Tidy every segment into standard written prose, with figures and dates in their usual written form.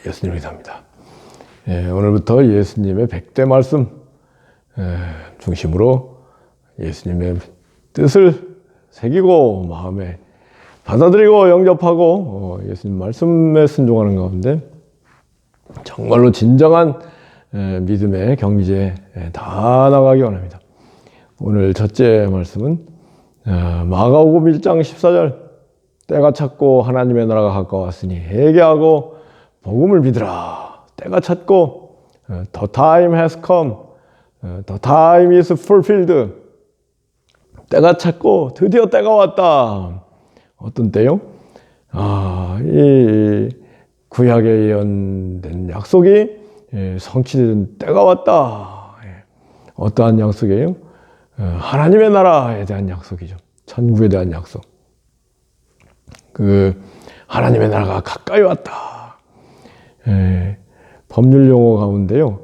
예수님을 기도합니다. 오늘부터 예수님의 100대 말씀 중심으로 예수님의 뜻을 새기고 마음에 받아들이고 영접하고 예수님 말씀에 순종하는 가운데 정말로 진정한 믿음의 경지에 다 나가기 원합니다. 오늘 첫째 말씀은 마가복음 1장 14절 때가 찼고 하나님의 나라가 가까웠으니 회개하고 복음을 믿으라. 때가 찼고 The time has come. The time is fulfilled. 때가 찼고 드디어 때가 왔다. 어떤 때요? 이 구약에 예언된 약속이 성취된 때가 왔다. 어떠한 약속이에요? 하나님의 나라에 대한 약속이죠. 천국에 대한 약속. 하나님의 나라가 가까이 왔다. 법률 용어 가운데요.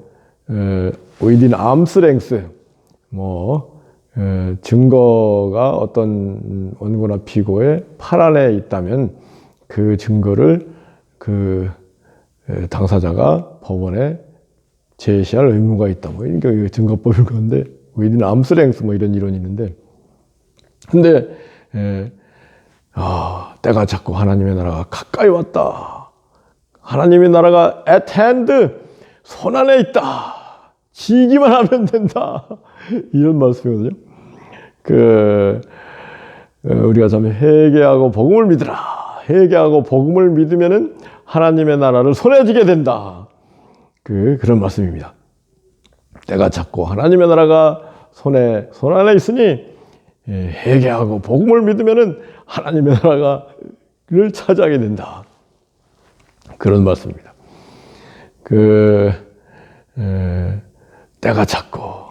within arm's length. 증거가 어떤 원고나 피고의 팔 안에 있다면 그 증거를 당사자가 법원에 제시할 의무가 있다. 이게 증거법일 건데, within arm's length 이런 이론이 있는데, 근데 때가 찼고 하나님의 나라가 가까이 왔다. 하나님의 나라가 at hand, 손 안에 있다. 지기만 하면 된다. 이런 말씀이거든요. 우리가 참 회개하고 복음을 믿으라. 회개하고 복음을 믿으면은 하나님의 나라를 손에 쥐게 된다. 그런 말씀입니다. 때가 찼고 하나님의 나라가 손 안에 있으니 회개하고 복음을 믿으면은 하나님의 나라를 차지하게 된다. 그런 말씀입니다. 때가 찼고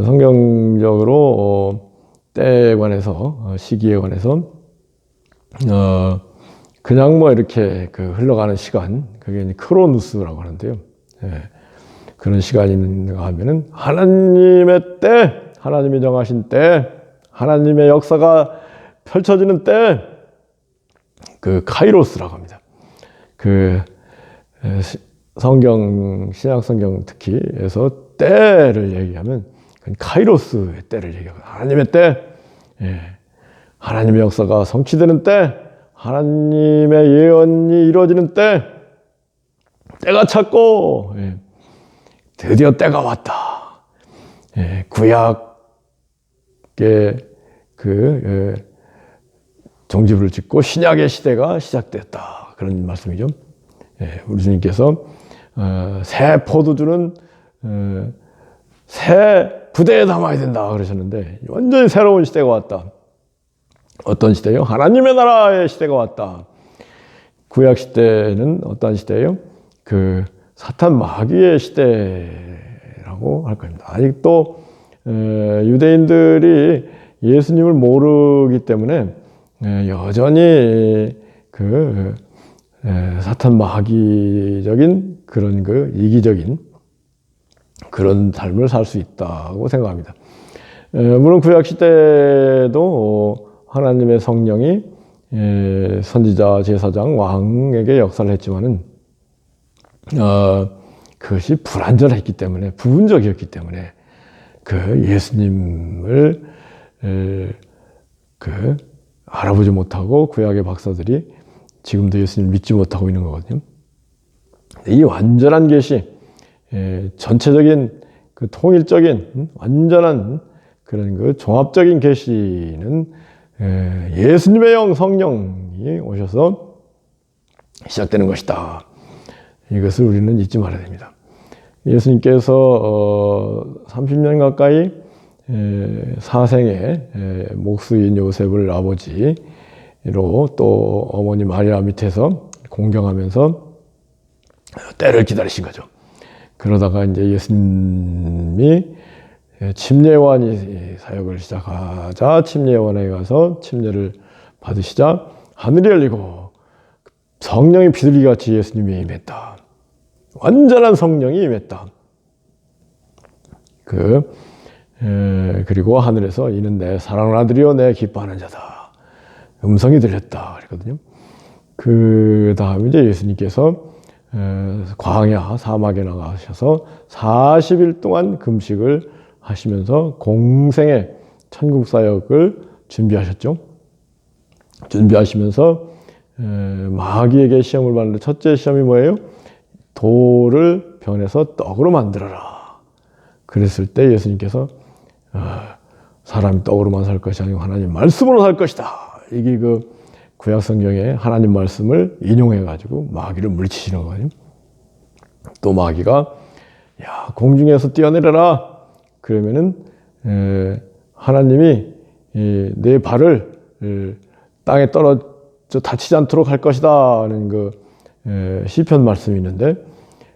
성경적으로 때에 관해서 시기에 관해서 그냥 이렇게 흘러가는 시간, 그게 이제 크로누스라고 하는데요. 그런 시간이 있는가 하면은 하나님의 때, 하나님이 정하신 때, 하나님의 역사가 펼쳐지는 때, 카이로스라고 합니다. 신약 성경 특히에서 때를 얘기하면 카이로스의 때를 얘기하고, 하나님의 때, 하나님의 역사가 성취되는 때, 하나님의 예언이 이루어지는 때, 때가 찼고 드디어 때가 왔다. 구약의 종지부를 짓고 신약의 시대가 시작됐다. 그런 말씀이죠. 우리 주님께서 새 포도주는 새 부대에 담아야 된다 그러셨는데 완전히 새로운 시대가 왔다. 어떤 시대요? 하나님의 나라의 시대가 왔다. 구약 시대는 어떤 시대예요? 사탄 마귀의 시대라고 할 겁니다. 아직도 유대인들이 예수님을 모르기 때문에 여전히 사탄 마귀적인 그런 이기적인 그런 삶을 살 수 있다고 생각합니다. 물론 구약 시대도 하나님의 성령이 선지자, 제사장, 왕에게 역사를 했지만은 그것이 불완전했기 때문에, 부분적이었기 때문에 예수님을 알아보지 못하고 구약의 박사들이 지금도 예수님을 믿지 못하고 있는 거거든요. 이 완전한 계시, 전체적인 통일적인 완전한 그런 종합적인 계시는 예수님의 영 성령이 오셔서 시작되는 것이다. 이것을 우리는 잊지 말아야 됩니다. 예수님께서 30년 가까이 사생의 목수인 요셉을 아버지로 또 어머니 마리아 밑에서 공경하면서 때를 기다리신 거죠. 그러다가 이제 예수님이 침례요한이 사역을 시작하자 침례요한에 가서 침례를 받으시자 하늘이 열리고 성령이 비둘기같이 예수님이 임했다. 완전한 성령이 임했다. 그리고 하늘에서 이는 내 사랑하는 아들이요 내 기뻐하는 자다. 음성이 들렸다. 그랬거든요. 그 다음에 이제 예수님께서 광야 사막에 나가셔서 40일 동안 금식을 하시면서 공생의 천국 사역을 준비하셨죠. 준비하시면서 마귀에게 시험을 받는데 첫째 시험이 뭐예요? 돌을 변해서 떡으로 만들어라. 그랬을 때 예수님께서 사람이 떡으로만 살 것이 아니고 하나님 말씀으로 살 것이다. 이게 그 구약 성경에 하나님 말씀을 인용해 가지고 마귀를 물리치시는 거거든요. 또 마귀가 야 공중에서 뛰어내려라. 그러면은 하나님이 내 발을 땅에 떨어져 다치지 않도록 할 것이다 하는 그 시편 말씀이 있는데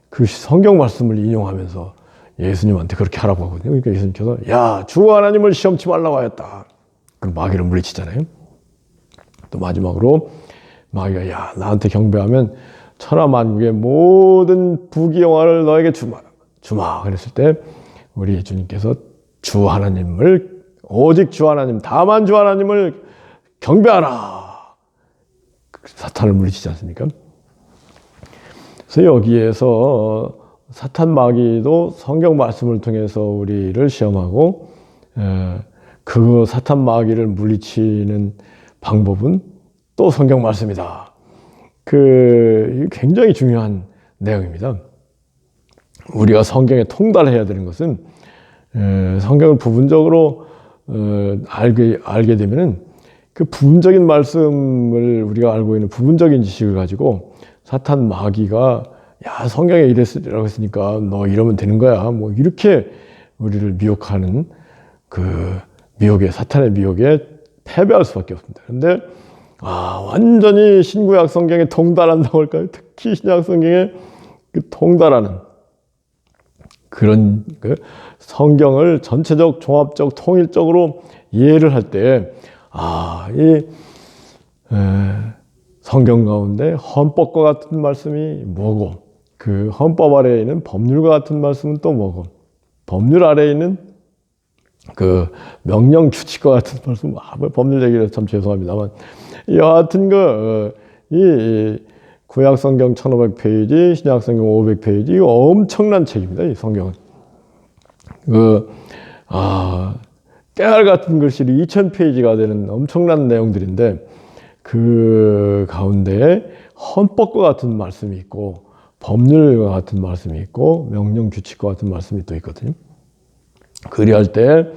그 성경 말씀을 인용하면서 예수님한테 그렇게 하라고 하거든요. 그러니까 예수님께서 야 주 하나님을 시험치 말라고 하였다. 그럼 마귀를 물리치잖아요. 또 마지막으로 마귀가 야 나한테 경배하면 천하만국의 모든 부귀영화를 너에게 주마 그랬을 때 우리 예수님께서 주 하나님을 오직 주 하나님 다만 주 하나님을 경배하라. 사탄을 물리치지 않습니까? 그래서 여기에서 사탄 마귀도 성경 말씀을 통해서 우리를 시험하고 그 사탄 마귀를 물리치는 방법은 또 성경 말씀이다. 굉장히 중요한 내용입니다. 우리가 성경에 통달해야 되는 것은 성경을 부분적으로 알게 되면은 그 부분적인 말씀을 우리가 알고 있는 부분적인 지식을 가지고 사탄 마귀가 야 성경에 이랬으라고 했으니까 너 이러면 되는 거야 뭐 이렇게 우리를 미혹하는 그 미혹에 사탄의 미혹에 패배할 수밖에 없습니다. 그런데 완전히 신구약 성경에 통달한다고 할까요? 특히 신약 성경에 그 통달하는 그런 그 성경을 전체적 종합적 통일적으로 이해를 할 때 이 성경 가운데 헌법과 같은 말씀이 뭐고 그 헌법 아래에 있는 법률과 같은 말씀은 또 뭐고 법률 아래에 있는 그 명령 규칙과 같은 말씀 법률 얘기를 참 죄송합니다만 여하튼 이 구약 성경 1500페이지 신약 성경 500페이지 엄청난 책입니다. 이 성경은 깨알 같은 글씨로 2000페이지가 되는 엄청난 내용들인데 그 가운데에 헌법과 같은 말씀이 있고 법률과 같은 말씀이 있고 명령 규칙과 같은 말씀이 또 있거든요. 그리할 때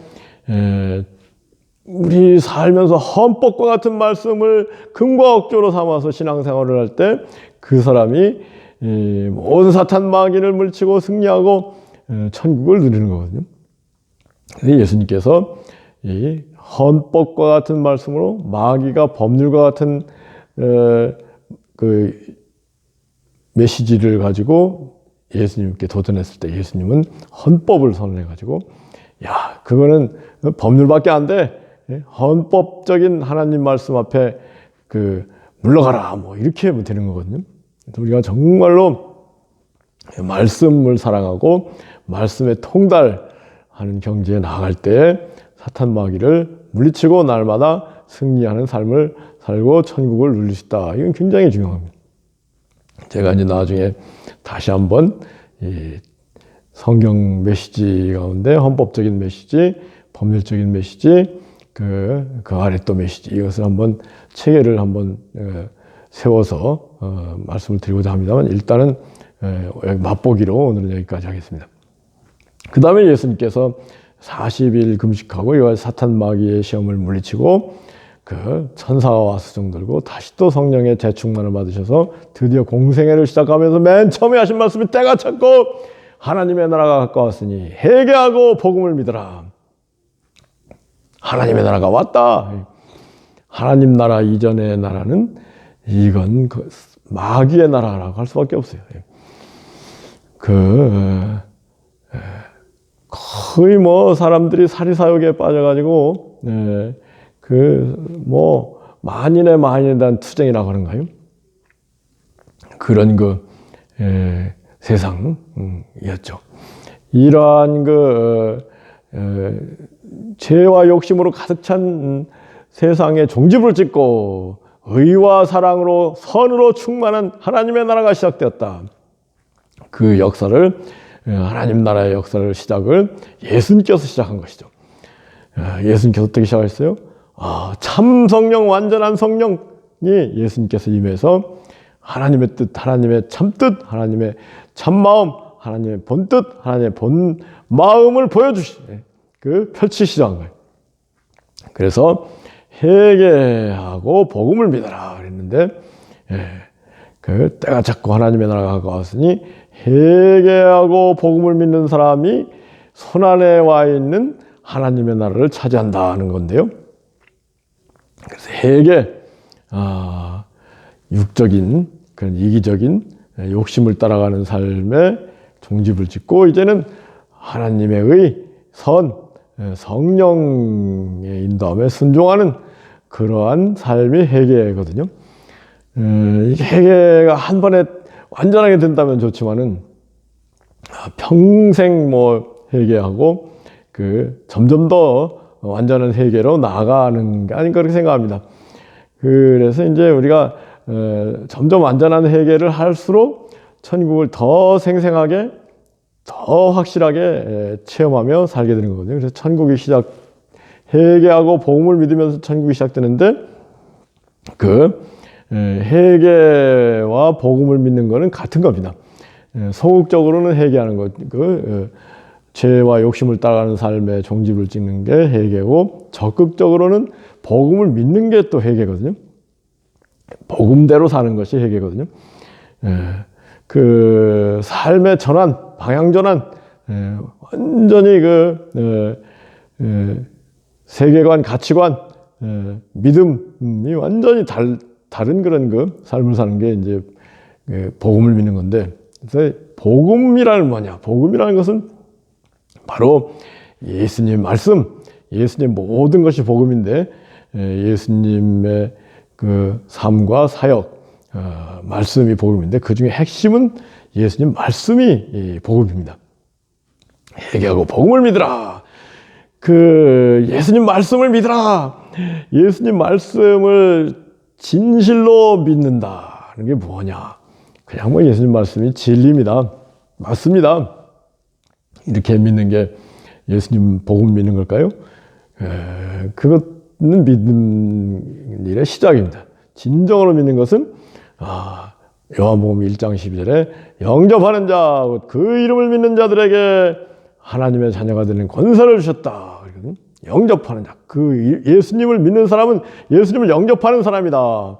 우리 살면서 헌법과 같은 말씀을 금과 억조로 삼아서 신앙생활을 할 때 그 사람이 모든 사탄 마귀를 물리치고 승리하고 천국을 누리는 거거든요. 예수님께서 이 헌법과 같은 말씀으로 마귀가 법률과 같은 그 메시지를 가지고 예수님께 도전했을 때 예수님은 헌법을 선언해 가지고 야 그거는 법률밖에 안 돼. 헌법적인 하나님 말씀 앞에 물러가라 뭐 이렇게 하면 되는 거거든요. 우리가 정말로 말씀을 사랑하고 말씀에 통달하는 경지에 나아갈 때 사탄 마귀를 물리치고 날마다 승리하는 삶을 살고 천국을 누릴 수 있다. 이건 굉장히 중요합니다. 제가 이제 나중에 다시 한번 이 성경 메시지 가운데 헌법적인 메시지, 법률적인 메시지, 그 아래 또 메시지 이것을 한번 체계를 한번 세워서 말씀을 드리고자 합니다만 일단은 맛보기로 오늘은 여기까지 하겠습니다. 그 다음에 예수님께서 40일 금식하고 이 사탄 마귀의 시험을 물리치고 그 천사가 와서 수종 들고 다시 또 성령의 재충만을 받으셔서 드디어 공생애를 시작하면서 맨 처음에 하신 말씀이 때가 찼고 하나님의 나라가 가까웠으니 회개하고 복음을 믿어라. 하나님의 나라가 왔다. 하나님 나라 이전의 나라는 이건 마귀의 나라라고 할 수밖에 없어요. 거의 사람들이 사리사욕에 빠져가지고 만인의 만인에 대한 투쟁이라고 하는가요? 그런 세상이었죠. 이러한 죄와 욕심으로 가득 찬 세상에 종지부를 찍고 의와 사랑으로 선으로 충만한 하나님의 나라가 시작되었다. 그 역사를 하나님 나라의 역사를 시작을 예수님께서 시작한 것이죠. 예수님께서 어떻게 시작했어요? 참 성령, 완전한 성령이 예수님께서 임해서 하나님의 뜻, 하나님의 참뜻, 하나님의 참마음, 하나님의 본뜻, 하나님의 본 마음을 펼치시던 거예요. 그래서 회개하고 복음을 믿어라 그랬는데, 그 때가 찼고 하나님의 나라가 가까웠으니 회개하고 복음을 믿는 사람이 손안에 와 있는 하나님의 나라를 차지한다는 건데요. 그래서 회개, 육적인 그런 이기적인 욕심을 따라가는 삶에 종집을 짓고 이제는 하나님의 성령의 인도함에 순종하는 그러한 삶이 회개거든요. 이게 회개가 한 번에 완전하게 된다면 좋지만은 평생 회개하고 점점 더 완전한 회개로 나아가는 게 아닌가 그렇게 생각합니다. 그래서 이제 우리가 점점 완전한 회개를 할수록 천국을 더 생생하게, 더 확실하게 체험하며 살게 되는 거거든요. 그래서 천국이 회개하고 복음을 믿으면서 천국이 시작되는데, 회개와 복음을 믿는 것은 같은 겁니다. 소극적으로는 회개하는 것, 죄와 욕심을 따라가는 삶에 종집을 찍는 게 회개고, 적극적으로는 복음을 믿는 게 또 회개거든요. 복음대로 사는 것이 회개거든요. 그 삶의 전환, 방향 전환, 완전히 세계관, 가치관, 믿음이 완전히 다른 그런 삶을 사는 게 이제 복음을 믿는 건데, 그래서 복음이라는 뭐냐? 복음이라는 것은 바로 예수님 말씀, 예수님 모든 것이 복음인데, 예수님의 그 삶과 사역, 말씀이 복음인데 그 중에 핵심은 예수님 말씀이 복음입니다. 회개하고 복음을 믿으라. 예수님 말씀을 믿으라. 예수님 말씀을 진실로 믿는다는 게 뭐냐? 그냥 예수님 말씀이 진리입니다. 맞습니다. 이렇게 믿는 게 예수님 복음 믿는 걸까요? 그것은 믿는 일의 시작입니다. 진정으로 믿는 것은 요한복음 1장 12절에 영접하는 자, 그 이름을 믿는 자들에게 하나님의 자녀가 되는 권세를 주셨다. 영접하는 자, 예수님을 믿는 사람은 예수님을 영접하는 사람이다.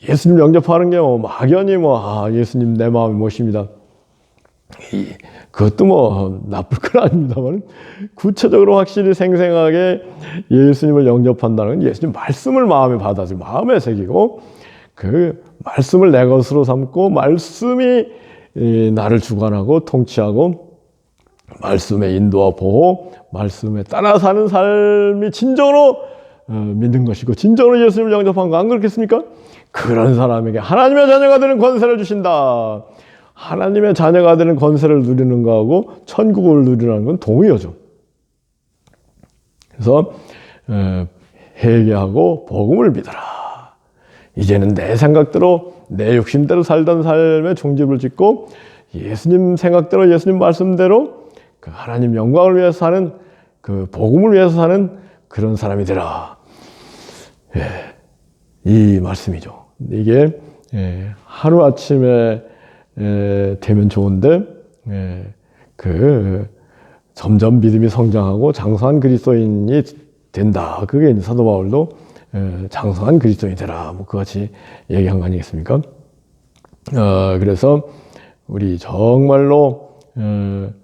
예수님 영접하는 게 막연히 예수님 내 마음이 모십니다. 그것도 나쁠 건 아닙니다만, 구체적으로 확실히 생생하게 예수님을 영접한다는 건 예수님 말씀을 마음에 받아서 마음에 새기고, 그 말씀을 내 것으로 삼고, 말씀이 나를 주관하고 통치하고, 말씀의 인도와 보호, 말씀에 따라 사는 삶이 진정으로 믿는 것이고, 진정으로 예수님을 영접한 거 안 그렇겠습니까? 그런 사람에게 하나님의 자녀가 되는 권세를 주신다. 하나님의 자녀가 되는 권세를 누리는 거하고 천국을 누리는 건 동의어죠. 그래서 회개하고 복음을 믿어라. 이제는 내 생각대로, 내 욕심대로 살던 삶에 종집을 짓고 예수님 생각대로, 예수님 말씀대로 그 하나님 영광을 위해서 사는, 그 복음을 위해서 사는 그런 사람이 되라. 이 말씀이죠. 이게 하루아침에 되면 좋은데, 점점 믿음이 성장하고 장성한 그리스도인이 된다. 그게 이제 사도 바울도 장성한 그리스도인이 되라. 그같이 얘기한 거 아니겠습니까? 그래서 우리 정말로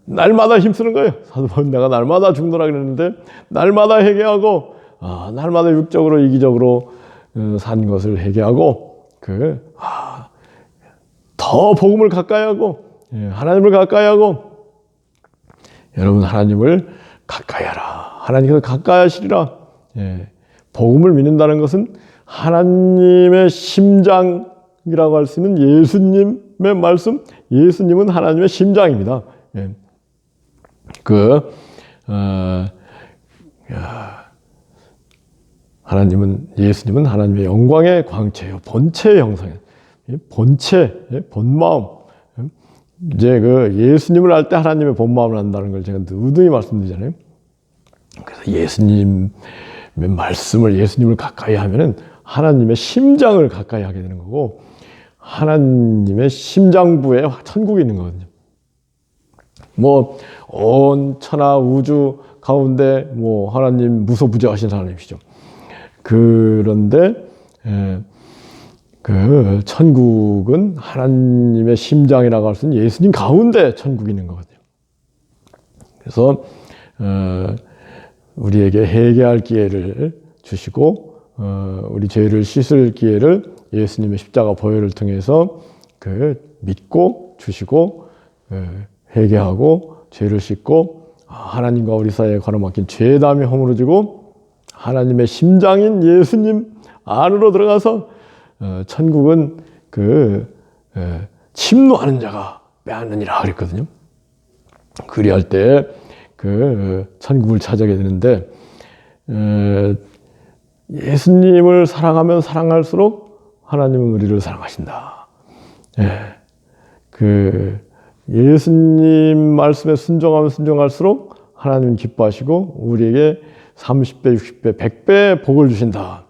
날마다 힘쓰는 거예요. 사도 바울 내가 날마다 죽노라 그랬는데, 날마다 회개하고, 날마다 육적으로 이기적으로 산 것을 회개하고, 더 복음을 가까이 하고, 하나님을 가까이 하고, 여러분 하나님을 가까이 하라. 하나님께서 가까이 하시리라. 복음을 믿는다는 것은 하나님의 심장이라고 할 수 있는 예수님의 말씀, 예수님은 하나님의 심장입니다. 예수님은 하나님의 영광의 광채예요. 본체의 형상이에요. 본체, 본마음, 이제 그 예수님을 알 때 하나님의 본 마음을 안다는 걸 제가 누누이 말씀드리잖아요. 그래서 예수님의 말씀을, 예수님을 가까이 하면은 하나님의 심장을 가까이 하게 되는 거고, 하나님의 심장부에 천국이 있는 거거든요. 뭐 온 천하 우주 가운데 뭐 하나님 무소부재하신 하나님이시죠. 그런데 그 천국은 하나님의 심장이라고 할 수 있는 예수님 가운데 천국이 있는 거거든요. 그래서 우리에게 회개할 기회를 주시고 우리 죄를 씻을 기회를 예수님의 십자가 보혈을 통해서 믿고 주시고 회개하고 죄를 씻고 하나님과 우리 사이에 가로막힌 죄담이 허물어지고 하나님의 심장인 예수님 안으로 들어가서 천국은 침노하는 자가 빼앗느니라 그랬거든요. 그리할 때 천국을 차지하게 되는데, 예수님을 사랑하면 사랑할수록 하나님은 우리를 사랑하신다. 예수님 말씀에 순종하면 순종할수록 하나님은 기뻐하시고 우리에게 30배, 60배, 100배 복을 주신다.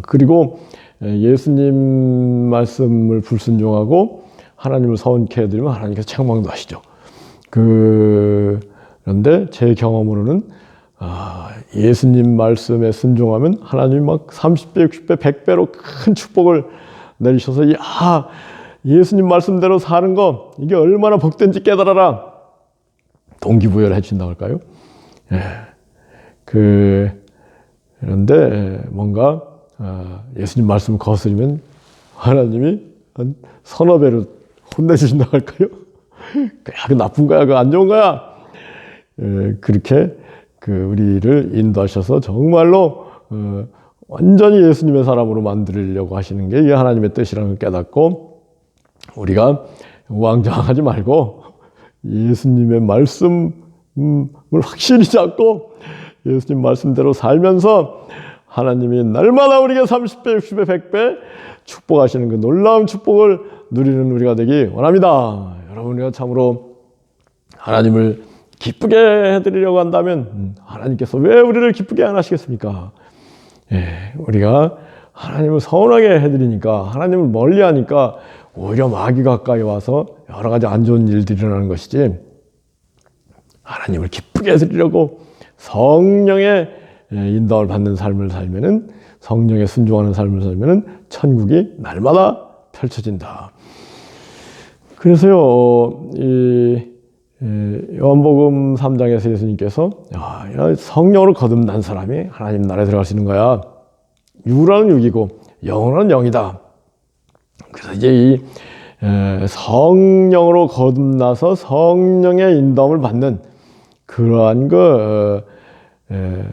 그리고 예수님 말씀을 불순종하고 하나님을 서운케 해드리면 하나님께서 책망도 하시죠. 그런데 제 경험으로는 예수님 말씀에 순종하면 하나님이 막 30배, 60배, 100배로 큰 축복을 내리셔서 예수님 말씀대로 사는 거 이게 얼마나 복된지 깨달아라. 동기부여를 해주신다고 할까요? 그런데 뭔가 예수님 말씀을 거스르면 하나님이 한 서너 배로 혼내주신다고 할까요? 그 나쁜 거야, 그거 안 좋은 거야. 그렇게 우리를 인도하셔서 정말로 완전히 예수님의 사람으로 만들려고 하시는 게 이게 하나님의 뜻이라는 걸 깨닫고, 우리가 우왕좌왕하지 말고 예수님의 말씀을 확실히 잡고 예수님 말씀대로 살면서 하나님이 날마다 우리에게 30배, 60배, 100배 축복하시는 그 놀라운 축복을 누리는 우리가 되기 원합니다. 여러분, 우리가 참으로 하나님을 기쁘게 해드리려고 한다면 하나님께서 왜 우리를 기쁘게 안 하시겠습니까? 우리가 하나님을 서운하게 해드리니까, 하나님을 멀리하니까 오히려 마귀 가까이 와서 여러 가지 안 좋은 일들이 일어나는 것이지, 하나님을 기쁘게 해드리려고 성령의 인도를 받는 삶을 살면은, 성령에 순종하는 삶을 살면은 천국이 날마다 펼쳐진다. 그래서요, 요한복음 3장에서 예수님께서 성령으로 거듭난 사람이 하나님 나라에 들어갈 수 있는 거야. 육은 육이고 영은 영이다. 그래서 이제 이 성령으로 거듭나서 성령의 인도함을 받는 그러한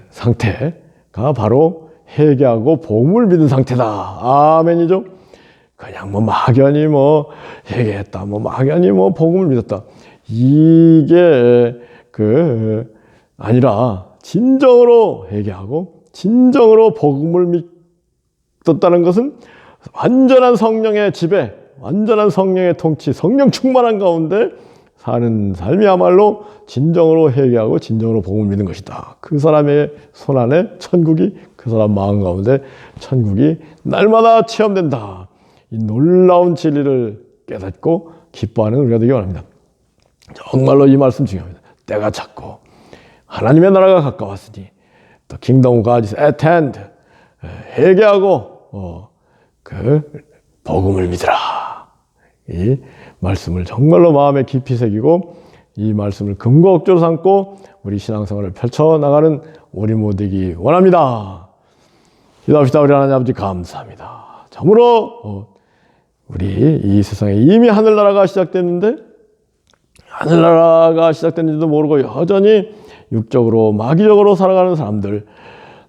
상태가 바로 회개하고 복음을 믿은 상태다. 아멘이죠. 그냥 막연히 회개했다, 막연히 복음을 믿었다, 이게 아니라 진정으로 회개하고 진정으로 복음을 믿었다는 것은 완전한 성령의 지배, 완전한 성령의 통치, 성령 충만한 가운데 사는 삶이야말로 진정으로 회개하고 진정으로 복음을 믿는 것이다. 그 사람의 손 안에 천국이, 그 사람 마음 가운데 천국이 날마다 체험된다. 이 놀라운 진리를 깨닫고 기뻐하는 우리가 되기 원합니다. 정말로 이 말씀 중요합니다. 때가 찼고 하나님의 나라가 가까웠으니 The kingdom of God is at hand. 회개하고 복음을 믿으라. 이 말씀을 정말로 마음에 깊이 새기고 이 말씀을 근거 억조로 삼고 우리 신앙생활을 펼쳐나가는 우리 모두이기 원합니다. 기도합시다. 우리 하나님 아버지 감사합니다. 참으로 우리 이 세상에 이미 하늘나라가 시작됐는데, 하늘나라가 시작됐는지도 모르고 여전히 육적으로 마귀적으로 살아가는 사람들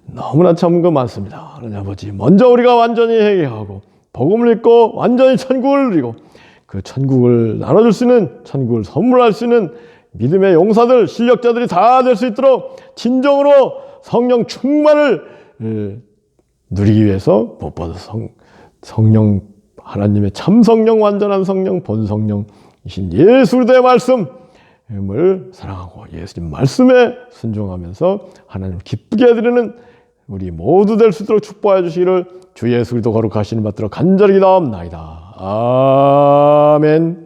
너무나 참 많습니다. 하나님 아버지, 먼저 우리가 완전히 회개하고 복음을 믿고 완전히 천국을 누리고 그 천국을 나눠줄 수 있는, 천국을 선물할 수 있는 믿음의 용사들, 실력자들이 다 될 수 있도록 진정으로 성령 충만을 누리기 위해서 무엇보다 성령 하나님의 참 성령, 완전한 성령, 본 성령이신 예수 그리스도의 말씀을 사랑하고 예수님 말씀에 순종하면서 하나님을 기쁘게 해드리는 우리 모두 될 수 있도록 축복해 주시기를 주 예수 그리스도 거룩하신 받들어 간절히 기도합나이다. 아멘.